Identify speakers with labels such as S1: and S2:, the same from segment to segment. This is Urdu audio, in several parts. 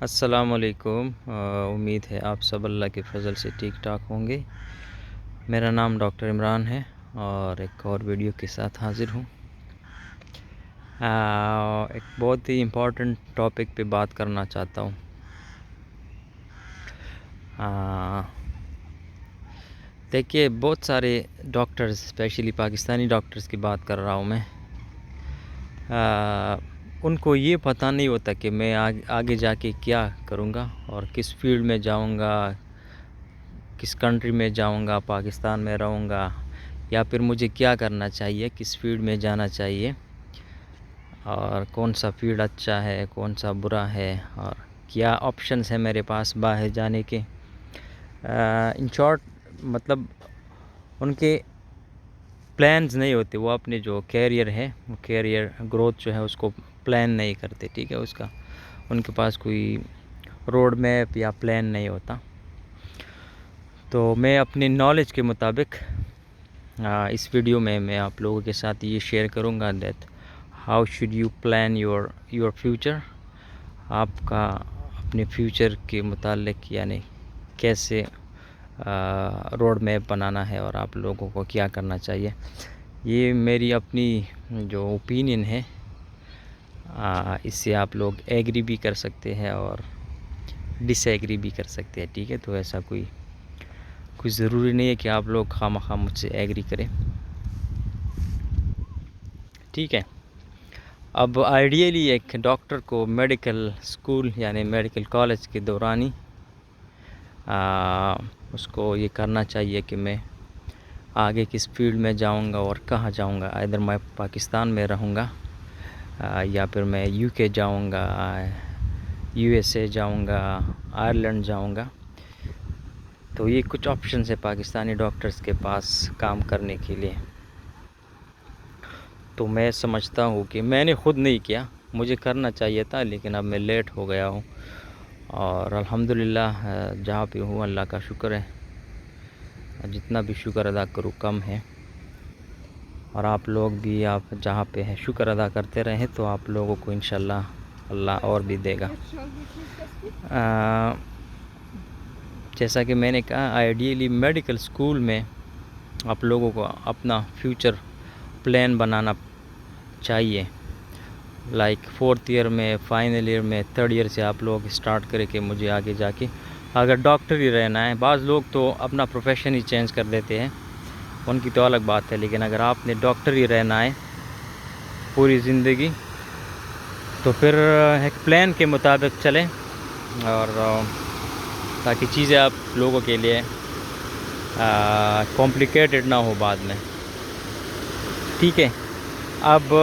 S1: السلام علیکم۔ امید ہے آپ سب اللہ کے فضل سے ٹھیک ٹھاک ہوں گے۔ میرا نام ڈاکٹر عمران ہے اور ایک اور ویڈیو کے ساتھ حاضر ہوں۔ ایک بہت ہی امپورٹنٹ ٹاپک پہ بات کرنا چاہتا ہوں۔ دیکھیے، بہت سارے ڈاکٹرز، اسپیشلی پاکستانی ڈاکٹرز کی بات کر رہا ہوں میں، ان کو یہ پتہ نہیں ہوتا کہ میں آگے جا کے کیا کروں گا اور کس فیلڈ میں جاؤں گا، کس کنٹری میں جاؤں گا، پاکستان میں رہوں گا یا پھر مجھے کیا کرنا چاہیے، کس فیلڈ میں جانا چاہیے اور کون سا فیلڈ اچھا ہے، کون سا برا ہے اور کیا آپشنز ہیں میرے پاس باہر جانے کے۔ ان شارٹ مطلب ان کے پلانز نہیں ہوتے، وہ اپنے جو کیریئر ہے، وہ کیریئر گروتھ جو ہے اس کو پلان نہیں کرتے، ٹھیک ہے، اس کا ان کے پاس کوئی روڈ میپ یا پلان نہیں ہوتا۔ تو میں اپنی نالج کے مطابق اس ویڈیو میں آپ لوگوں کے ساتھ یہ شیئر کروں گا that how should you plan your future, آپ کا اپنے فیوچر کے متعلق یعنی کیسے روڈ میپ بنانا ہے اور آپ لوگوں کو کیا کرنا چاہیے۔ یہ میری اپنی جو اوپینین ہے، اس سے آپ لوگ ایگری بھی کر سکتے ہیں اور ڈس ایگری بھی کر سکتے ہیں، ٹھیک ہے۔ تو ایسا کوئی ضروری نہیں ہے کہ آپ لوگ خواہ مجھ سے ایگری کریں، ٹھیک ہے۔ اب آئیڈیلی ایک ڈاکٹر کو میڈیکل اسکول یعنی میڈیکل کالج کے دوران ہی اس کو یہ کرنا چاہیے کہ میں آگے کس فیلڈ میں جاؤں گا اور کہاں جاؤں گا۔ ادھر میں پاکستان میں رہوں گا یا پھر میں یو کے جاؤں گا، یو ایس اے جاؤں گا، آئرلینڈ جاؤں گا۔ تو یہ کچھ آپشنز ہیں پاکستانی ڈاکٹرز کے پاس کام کرنے کے لیے۔ تو میں سمجھتا ہوں کہ میں نے خود نہیں کیا، مجھے کرنا چاہیے تھا لیکن اب میں لیٹ ہو گیا ہوں اور الحمدللہ جہاں پہ ہوں اللہ کا شکر ہے، جتنا بھی شکر ادا کروں کم ہے۔ اور آپ لوگ بھی آپ جہاں پہ ہیں شکر ادا کرتے رہیں تو آپ لوگوں کو انشاءاللہ اللہ اور بھی دے گا۔ جیسا کہ میں نے کہا، آئیڈیلی میڈیکل اسکول میں آپ لوگوں کو اپنا فیوچر پلان بنانا چاہیے۔ لائک 4th ایئر میں، فائنل ایئر میں، 3rd ایئر سے آپ لوگ اسٹارٹ کرے کہ مجھے آگے جا کے اگر ڈاکٹر ہی رہنا ہے۔ بعض لوگ تو اپنا پروفیشن ہی چینج کر دیتے ہیں، ان کی تو الگ بات ہے، لیکن اگر آپ نے ڈاکٹر ہی رہنا ہے پوری زندگی تو پھر ایک پلان کے مطابق چلیں اور تاکہ چیزیں آپ لوگوں کے لیے کمپلیکیٹڈ نہ ہو بعد میں، ٹھیک ہے۔ اب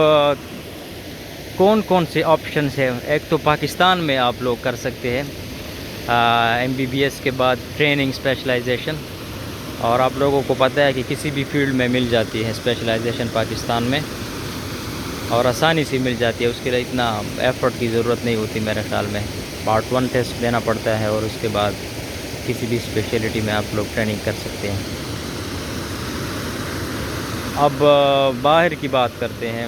S1: کون سے آپشنز ہیں؟ ایک تو پاکستان میں آپ لوگ کر سکتے ہیں MBBS کے بعد ٹریننگ اسپیشلائزیشن، اور آپ لوگوں کو پتہ ہے کہ کسی بھی فیلڈ میں مل جاتی ہے اسپیشلائزیشن پاکستان میں اور آسانی سے مل جاتی ہے، اس کے لیے اتنا ایفرٹ کی ضرورت نہیں ہوتی میرے خیال میں۔ پارٹ 1 ٹیسٹ دینا پڑتا ہے اور اس کے بعد کسی بھی اسپیشلٹی میں آپ لوگ ٹریننگ کر سکتے ہیں۔ اب باہر کی بات کرتے ہیں،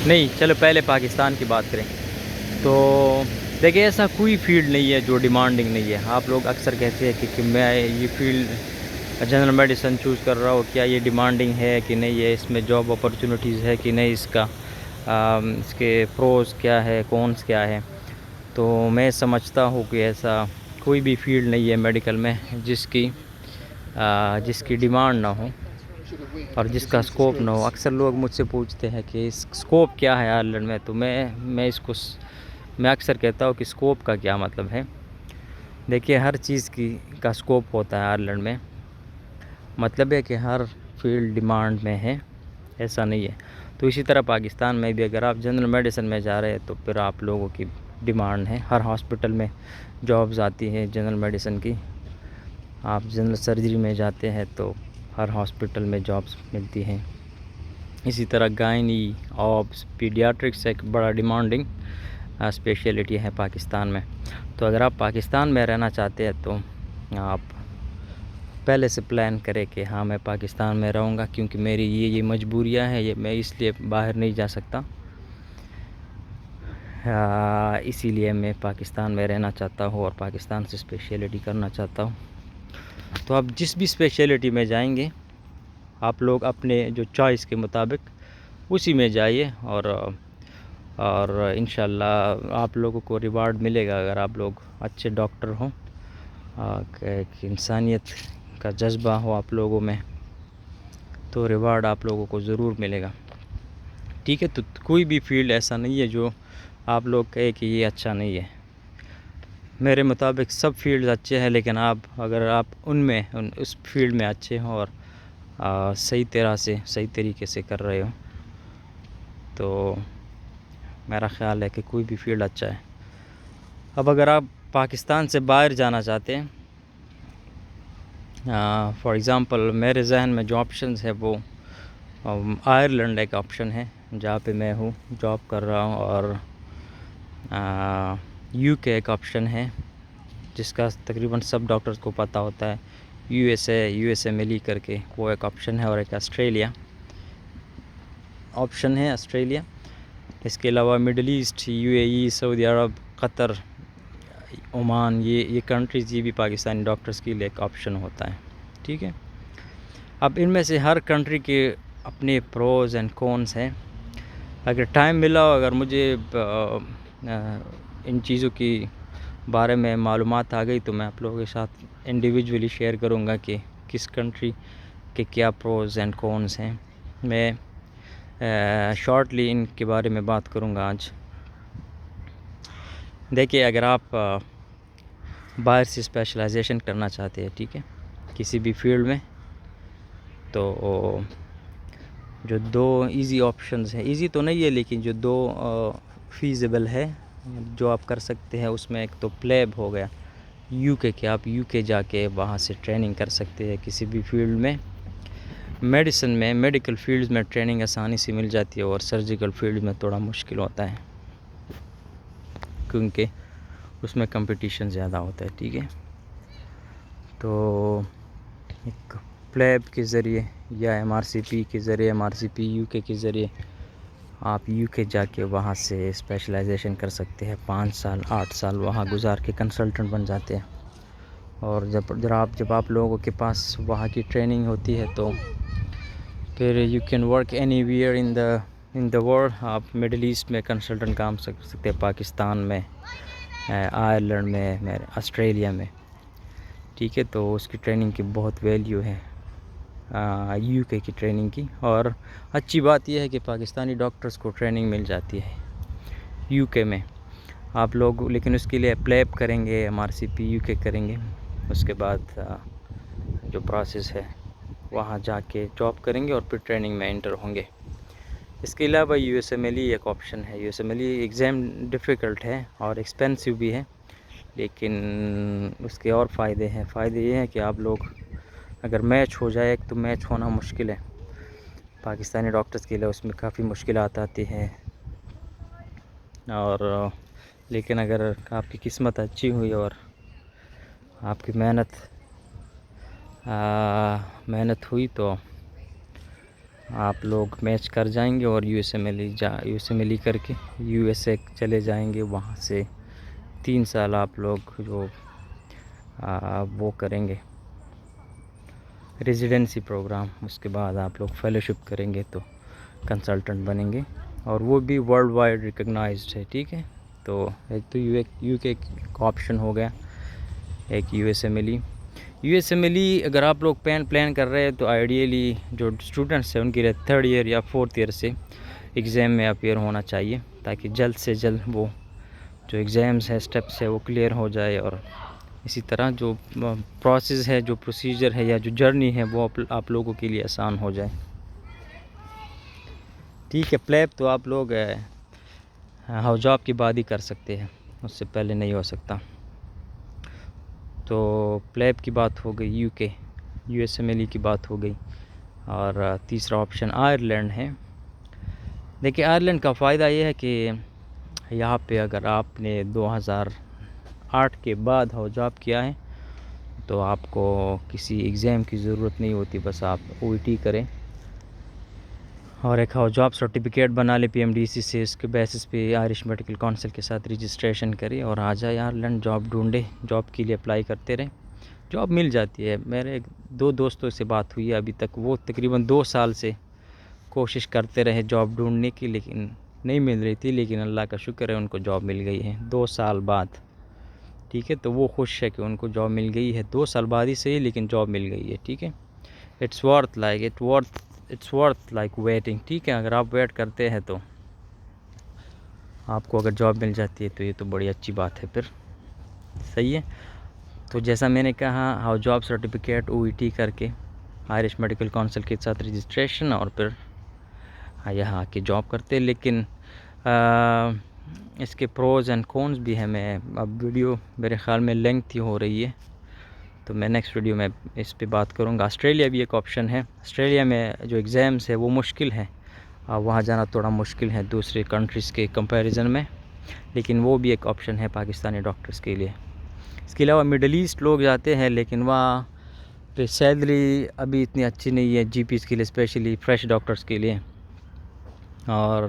S1: نہیں چلو پہلے پاکستان کی بات کریں۔ تو دیکھیں، ایسا کوئی فیلڈ نہیں ہے جو ڈیمانڈنگ نہیں ہے۔ آپ لوگ اکثر کہتے ہیں کہ میں یہ فیلڈ جنرل میڈیسن چوز کر رہا ہوں، کیا یہ ڈیمانڈنگ ہے کہ نہیں ہے، اس میں جاب اپرچونیٹیز ہے کہ نہیں، اس کے پروز کیا ہے، کونس کیا ہے۔ تو میں سمجھتا ہوں کہ ایسا کوئی بھی فیلڈ نہیں ہے میڈیکل میں جس کی ڈیمانڈ نہ ہو اور جس کا سکوپ نہ ہو۔ اکثر لوگ مجھ سے پوچھتے ہیں کہ اس سکوپ کیا ہے آئرلینڈ میں، تو میں اکثر کہتا ہوں کہ سکوپ کا کیا مطلب ہے۔ دیکھیے، ہر چیز کا سکوپ ہوتا ہے آئرلینڈ میں، مطلب ہے کہ ہر فیلڈ ڈیمانڈ میں ہے، ایسا نہیں ہے۔ تو اسی طرح پاکستان میں بھی اگر آپ جنرل میڈیسن میں جا رہے ہیں تو پھر آپ لوگوں کی ڈیمانڈ ہے، ہر ہاسپٹل میں جابز آتی ہیں جنرل میڈیسن کی۔ آپ جنرل سرجری میں جاتے ہیں تو ہر ہاسپٹل میں جابز ملتی ہیں۔ اسی طرح گائنی، آبس، پیڈیاٹرکس ایک بڑا ڈیمانڈنگ اسپیشلٹی ہے پاکستان میں۔ تو اگر آپ پاکستان میں رہنا چاہتے ہیں تو آپ پہلے سے پلان کریں کہ ہاں میں پاکستان میں رہوں گا کیونکہ میری یہ مجبوریاں ہیں، میں اس لیے باہر نہیں جا سکتا۔ اسی لیے میں پاکستان میں رہنا چاہتا ہوں اور پاکستان سے اسپیشلٹی کرنا چاہتا ہوں. تو آپ جس بھی اسپیشلٹی میں جائیں گے آپ لوگ اپنے جو چوائس کے مطابق اسی میں جائیے اور انشاءاللہ آپ لوگوں کو ریوارڈ ملے گا. اگر آپ لوگ اچھے ڈاکٹر ہوں کہ انسانیت کا جذبہ ہو آپ لوگوں میں تو ریوارڈ آپ لوگوں کو ضرور ملے گا. ٹھیک ہے. تو کوئی بھی فیلڈ ایسا نہیں ہے جو آپ لوگ کہے کہ یہ اچھا نہیں ہے. میرے مطابق سب فیلڈز اچھے ہیں، لیکن اگر آپ اس فیلڈ میں اچھے ہوں اور صحیح طریقے سے کر رہے ہو تو میرا خیال ہے کہ کوئی بھی فیلڈ اچھا ہے. اب اگر آپ پاکستان سے باہر جانا چاہتے ہیں، فار ایگزامپل میرے ذہن میں جو آپشنز ہے وہ آئرلینڈ ایک آپشن ہے جہاں پہ میں جاب کر رہا ہوں، اور یو کے ایک آپشن ہے جس کا تقریباً سب ڈاکٹرز کو پتہ ہوتا ہے. یو ایس اے ملی کر کے وہ ایک آپشن ہے، اور ایک آسٹریلیا آپشن ہے آسٹریلیا. اس کے علاوہ Middle East, U A E, Saudi Arab, Qatar, Oman, یہ کنٹریز یہ بھی پاکستانی ڈاکٹرز کے لیے ایک آپشن ہوتا ہے. ٹھیک ہے. اب ان میں سے ہر کنٹری کے اپنے پروز اینڈ کونس ہیں. اگر ٹائم ملا ہو، اگر مجھے ان چیزوں کی بارے میں معلومات آ گئی تو میں آپ لوگوں کے ساتھ انڈیویجولی شیئر کروں گا کہ کس کنٹری کے کیا پروز اینڈ کونس ہیں. میں شارٹلی ان کے بارے میں بات کروں گا آج. دیکھیے، اگر آپ باہر سے اسپیشلائزیشن کرنا چاہتے ہیں، ٹھیک ہے، کسی بھی فیلڈ میں، تو جو دو ایزی آپشنز ہیں، ایزی تو نہیں ہے لیکن جو دو فیزیبل ہے جو آپ کر سکتے ہیں، اس میں ایک تو پلیب ہو گیا یو کے آپ یو کے جا کے وہاں سے ٹریننگ کر سکتے ہیں کسی بھی فیلڈ میں. میڈیسن میں، میڈیکل فیلڈز میں ٹریننگ آسانی سے مل جاتی ہے، اور سرجیکل فیلڈ میں تھوڑا مشکل ہوتا ہے کیونکہ اس میں کمپٹیشن زیادہ ہوتا ہے. ٹھیک ہے. تو ایک پلیب کے ذریعے یا MRCP کے ذریعے، MRCP یو کے ذریعے آپ یو کے جا کے وہاں سے اسپیشلائزیشن کر سکتے ہیں. 5 سال 8 سال وہاں گزار کے کنسلٹنٹ بن جاتے ہیں. اور جب آپ لوگوں کے پاس وہاں کی ٹریننگ ہوتی ہے تو پھر you can work any where in the world. آپ مڈل ایسٹ میں کنسلٹنٹ کام کر سکتے ہیں، پاکستان میں، آئرلینڈ میں، آسٹریلیا میں. ٹھیک ہے. تو اس کی ٹریننگ کی بہت ویلیو ہے یو کے کی ٹریننگ کی. اور اچھی بات یہ ہے کہ پاکستانی ڈاکٹرز کو ٹریننگ مل جاتی ہے یو کے میں. آپ لوگ لیکن اس کے لیے اپلیپ کریں گے، MRCP یو کے کریں گے، اس کے بعد جو پروسیس ہے وہاں جا کے جاب کریں گے اور پھر ٹریننگ میں انٹر ہوں گے. اس کے علاوہ USMLE ایک آپشن ہے. USMLE ایگزام ڈیفیکلٹ ہے اور ایکسپینسو بھی ہے، لیکن اس کے اور فائدے ہیں. فائدے یہ ہیں کہ آپ لوگ اگر میچ ہو جائے، ایک تو میچ ہونا مشکل ہے پاکستانی ڈاکٹرز کے لیے، اس میں کافی مشکلات آتی ہیں، اور لیکن اگر آپ کی قسمت اچھی ہوئی اور آپ کی محنت ہوئی تو آپ لوگ میچ کر جائیں گے اور USMLE کر کے USA چلے جائیں گے. وہاں سے 3 سال آپ لوگ جو وہ کریں گے ریزیڈنسی پروگرام، اس کے بعد آپ لوگ فیلوشپ کریں گے تو کنسلٹنٹ بنیں گے، اور وہ بھی ورلڈ وائڈ ریکگنائزڈ ہے. ٹھیک ہے. تو ایک تو یو کے ایک آپشن ہو گیا، ایک USMLE اگر آپ لوگ پلان کر رہے ہیں تو آئیڈیلی جو اسٹوڈنٹس ہیں ان کے لیے 3rd ایئر یا 4th ایئر سے ایگزام میں اپیئر ہونا چاہیے، تاکہ جلد سے جلد وہ جو ایگزامز ہے، اسٹیپس ہے، وہ کلیئر ہو جائے، اور اسی طرح جو پروسیس ہے، جو پروسیجر ہے، یا جو جرنی ہے وہ آپ لوگوں کے لیے آسان ہو جائے. ٹھیک ہے. پلیب تو آپ لوگ جاب کے بعد ہی کر سکتے ہیں، اس سے پہلے نہیں ہو سکتا. تو پلیب کی بات ہو گئی، یو کے USMLE کی بات ہو گئی، اور تیسرا آپشن آئرلینڈ ہے. دیکھیے، آئرلینڈ کا فائدہ یہ ہے کہ یہاں پہ اگر آپ نے 2008 کے بعد جاب کیا ہے تو آپ کو کسی ایگزام کی ضرورت نہیں ہوتی، بس آپ OET کریں اور ایک جاب سرٹیفکیٹ بنا لے PMDC سے، اس کے بیسس پہ آئرش میڈیکل کونسل کے ساتھ رجسٹریشن کرے اور آ جائے آئرلینڈ، جاب ڈھونڈے، جاب کے لیے اپلائی کرتے رہیں، جاب مل جاتی ہے۔ میرے 2 دوستوں سے بات ہوئی ہے ابھی تک، وہ تقریباً 2 سال سے کوشش کرتے رہے جاب ڈھونڈنے کی، لیکن نہیں مل رہی تھی، لیکن اللہ کا شکر ہے ان کو جاب مل گئی ہے 2 سال بعد، ٹھیک ہے۔ تو وہ خوش ہے کہ ان کو جاب مل گئی ہے 2 سال بعد ہی صحیح، لیکن جاب مل گئی ہے، ٹھیک ہے۔ اٹس ورتھ لائک ویٹنگ، ٹھیک ہے۔ اگر آپ ویٹ کرتے ہیں تو آپ کو اگر جاب مل جاتی ہے تو یہ تو بڑی اچھی بات ہے، پھر صحیح ہے۔ تو جیسا میں نے کہا، جاب سرٹیفکیٹ OET کر کے آئرش میڈیکل کونسل کے ساتھ رجسٹریشن، اور پھر یہاں آ کے جاب کرتے، لیکن اس کے پروز اینڈ کونز بھی ہیں۔ میں اب ویڈیو میرے خیال میں لینتھی ہو رہی ہے، تو میں نیکسٹ ویڈیو میں اس پہ بات کروں گا۔ آسٹریلیا بھی ایک آپشن ہے۔ آسٹریلیا میں جو ایگزامس ہے وہ مشکل ہے، وہاں جانا تھوڑا مشکل ہے دوسرے کنٹریز کے کمپیریزن میں، لیکن وہ بھی ایک آپشن ہے پاکستانی ڈاکٹرز کے لیے۔ اس کے علاوہ مڈل ایسٹ لوگ جاتے ہیں، لیکن وہاں پہ سیلری ابھی اتنی اچھی نہیں ہے GPs کے لیے، اسپیشلی فریش ڈاکٹرز کے لیے، اور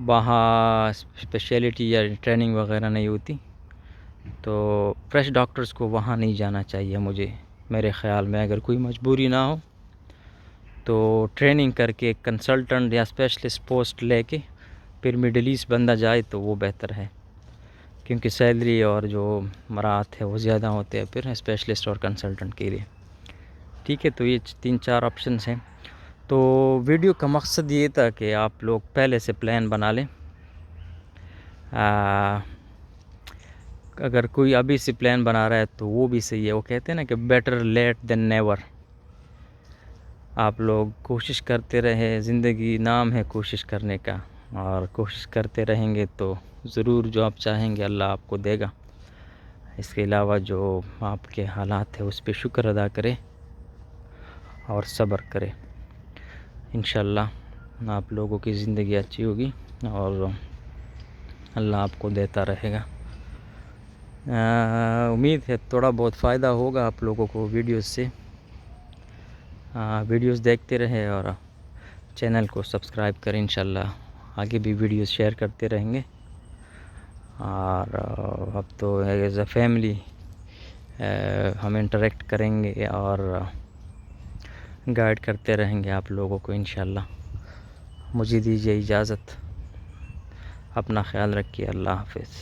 S1: وہاں اسپیشلٹی یا ٹریننگ وغیرہ نہیں ہوتی، تو فریش ڈاکٹرز کو وہاں نہیں جانا چاہیے میرے خیال میں۔ اگر کوئی مجبوری نہ ہو تو ٹریننگ کر کے کنسلٹنٹ یا اسپیشلسٹ پوسٹ لے کے پھر مڈل ایسٹ بندہ جائے تو وہ بہتر ہے، کیونکہ سیلری اور جو مراحت ہے وہ زیادہ ہوتے ہیں پھر اسپیشلسٹ اور کنسلٹنٹ کے لیے، ٹھیک ہے۔ تو یہ 3-4 آپشنس ہیں۔ تو ویڈیو کا مقصد یہ تھا کہ آپ لوگ پہلے سے پلان بنا لیں، اگر کوئی ابھی سے پلان بنا رہا ہے تو وہ بھی صحیح ہے۔ وہ کہتے ہیں نا کہ بیٹر لیٹ دین نیور۔ آپ لوگ کوشش کرتے رہے، زندگی نام ہے کوشش کرنے کا، اور کوشش کرتے رہیں گے تو ضرور جو آپ چاہیں گے اللہ آپ کو دے گا۔ اس کے علاوہ جو آپ کے حالات ہیں اس پہ شکر ادا کرے اور صبر کرے، انشاءاللہ آپ لوگوں کی زندگی اچھی ہوگی اور اللہ آپ کو دیتا رہے گا۔ امید ہے تھوڑا بہت فائدہ ہوگا آپ لوگوں کو ویڈیوز سے۔ ویڈیوز دیکھتے رہے اور چینل کو سبسکرائب کریں، انشاءاللہ آگے بھی ویڈیوز شیئر کرتے رہیں گے، اور اب تو ایز اے فیملی ہم انٹریکٹ کریں گے اور گائیڈ کرتے رہیں گے آپ لوگوں کو انشاءاللہ۔ مجھے دیجیے اجازت، اپنا خیال رکھیے، اللہ حافظ۔